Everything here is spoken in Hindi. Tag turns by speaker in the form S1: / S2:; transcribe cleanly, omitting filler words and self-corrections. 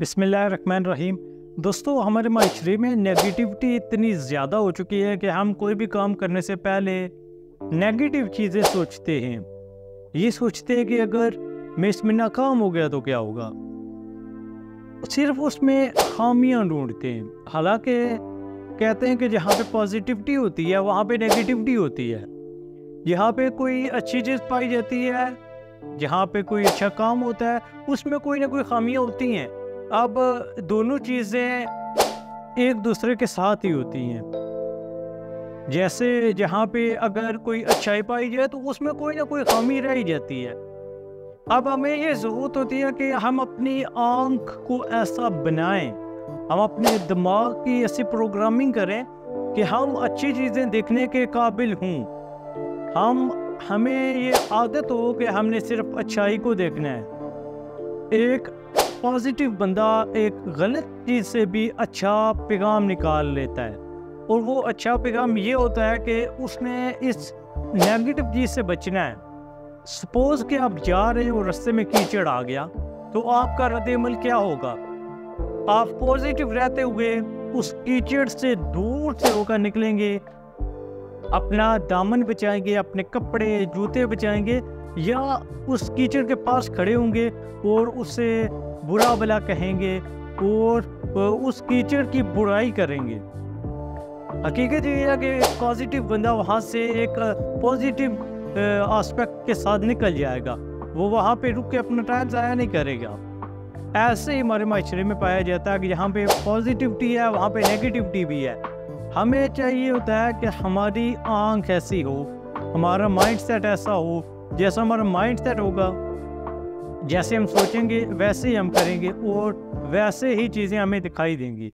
S1: बिस्मिल्लाहिर्रहमानिर्रहीम। दोस्तों, हमारे माशरे में नेगेटिविटी इतनी ज़्यादा हो चुकी है कि हम कोई भी काम करने से पहले नेगेटिव चीज़ें सोचते हैं। ये सोचते हैं कि अगर मैं इसमें नाकाम हो गया तो क्या होगा। सिर्फ उसमें खामियां ढूंढते हैं। हालांकि कहते हैं कि जहाँ पे पॉजिटिविटी होती है वहाँ पे नेगेटिविटी होती है। जहाँ पे कोई अच्छी चीज़ पाई जाती है, जहाँ पे कोई अच्छा काम होता है, उसमें कोई ना कोई खामियां होती हैं। अब दोनों चीज़ें एक दूसरे के साथ ही होती हैं। जैसे जहाँ पे अगर कोई अच्छाई पाई जाए तो उसमें कोई ना कोई खामी रह ही जाती है। अब हमें ये ज़रूरत होती है कि हम अपनी आँख को ऐसा बनाएं, हम अपने दिमाग की ऐसी प्रोग्रामिंग करें कि हम अच्छी चीज़ें देखने के काबिल हों। हमें ये आदत हो कि हमने सिर्फ अच्छाई को देखना है। एक पॉजिटिव बंदा एक गलत चीज़ से भी अच्छा पैगाम निकाल लेता है, और वो अच्छा पैगाम ये होता है कि उसने इस नेगेटिव चीज़ से बचना है। सपोज़ कि आप जा रहे हो, रास्ते में कीचड़ आ गया, तो आपका रद्द-ए-अमल क्या होगा? आप पॉजिटिव रहते हुए उस कीचड़ से दूर से होकर निकलेंगे, अपना दामन बचाएंगे, अपने कपड़े जूते बचाएंगे, या उस कीचड़ के पास खड़े होंगे और उससे बुरा भला कहेंगे और उस कीचड़ की बुराई करेंगे। हकीकत ये है कि पॉजिटिव बंदा वहाँ से एक पॉजिटिव एस्पेक्ट के साथ निकल जाएगा। वो वहाँ पे रुक के अपना टाइम ज़ाया नहीं करेगा। ऐसे ही हमारे माशरे में पाया जाता है कि जहाँ पे पॉजिटिविटी है वहाँ पे नेगेटिविटी भी है। हमें चाहिए होता है कि हमारी आँख ऐसी हो, हमारा माइंड सेट ऐसा हो, जैसा हमारा माइंड सेट होगा, जैसे हम सोचेंगे वैसे ही हम करेंगे और वैसे ही चीज़ें हमें दिखाई देंगी।